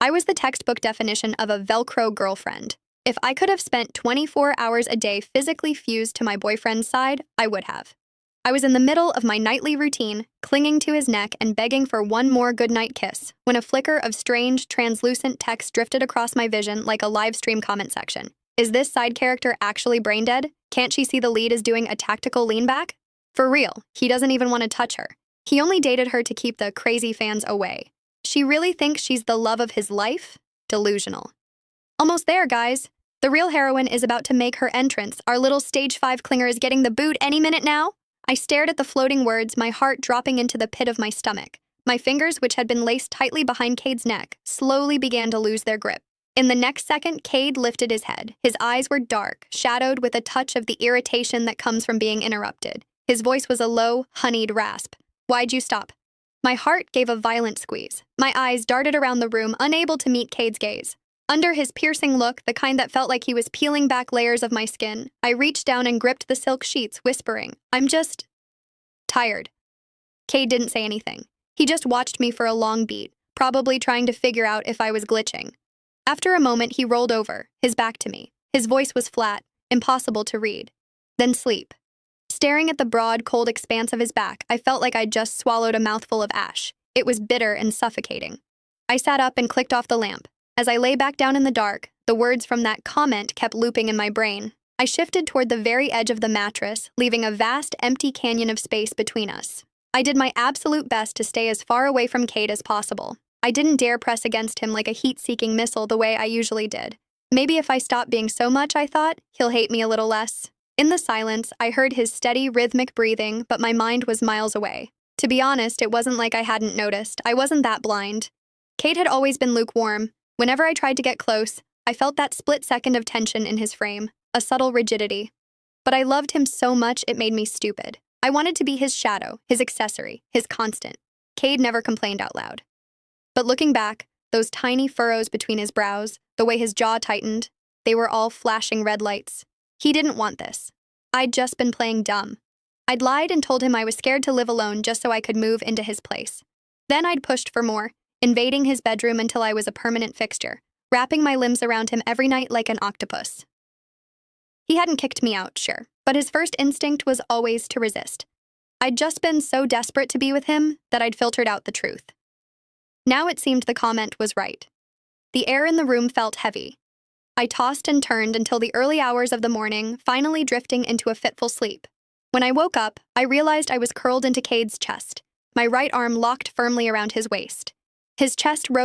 I was the textbook definition of a Velcro girlfriend. If I could have spent 24 hours a day physically fused to my boyfriend's side, I would have. I was in the middle of my nightly routine, clinging to his neck and begging for one more goodnight kiss, when a flicker of strange, translucent text drifted across my vision like a live stream comment section. Is this side character actually brain dead? Can't she see the lead is doing a tactical lean back? For real, he doesn't even want to touch her. He only dated her to keep the crazy fans away. She really thinks she's the love of his life? Delusional. Almost there, guys. The real heroine is about to make her entrance. Our little stage 5 clinger is getting the boot any minute now. I stared at the floating words, my heart dropping into the pit of my stomach. My fingers, which had been laced tightly behind Cade's neck, slowly began to lose their grip. In the next second, Cade lifted his head. His eyes were dark, shadowed with a touch of the irritation that comes from being interrupted. His voice was a low, honeyed rasp. Why'd you stop? My heart gave a violent squeeze. My eyes darted around the room, unable to meet Cade's gaze. Under his piercing look, the kind that felt like he was peeling back layers of my skin, I reached down and gripped the silk sheets, whispering, I'm just tired. Cade didn't say anything. He just watched me for a long beat, probably trying to figure out if I was glitching. After a moment, he rolled over, his back to me. His voice was flat, impossible to read. Then sleep. Staring at the broad, cold expanse of his back, I felt like I'd just swallowed a mouthful of ash. It was bitter and suffocating. I sat up and clicked off the lamp. As I lay back down in the dark, the words from that comment kept looping in my brain. I shifted toward the very edge of the mattress, leaving a vast, empty canyon of space between us. I did my absolute best to stay as far away from Cade as possible. I didn't dare press against him like a heat-seeking missile the way I usually did. Maybe if I stop being so much, I thought, he'll hate me a little less. In the silence, I heard his steady, rhythmic breathing, but my mind was miles away. To be honest, it wasn't like I hadn't noticed. I wasn't that blind. Cade had always been lukewarm. Whenever I tried to get close, I felt that split second of tension in his frame, a subtle rigidity. But I loved him so much it made me stupid. I wanted to be his shadow, his accessory, his constant. Cade never complained out loud. But looking back, those tiny furrows between his brows, the way his jaw tightened, they were all flashing red lights. He didn't want this. I'd just been playing dumb. I'd lied and told him I was scared to live alone just so I could move into his place. Then I'd pushed for more, invading his bedroom until I was a permanent fixture, wrapping my limbs around him every night like an octopus. He hadn't kicked me out, sure, but his first instinct was always to resist. I'd just been so desperate to be with him that I'd filtered out the truth. Now it seemed the comment was right. The air in the room felt heavy. I tossed and turned until the early hours of the morning, finally drifting into a fitful sleep. When I woke up, I realized I was curled into Cade's chest, my right arm locked firmly around his waist. His chest rose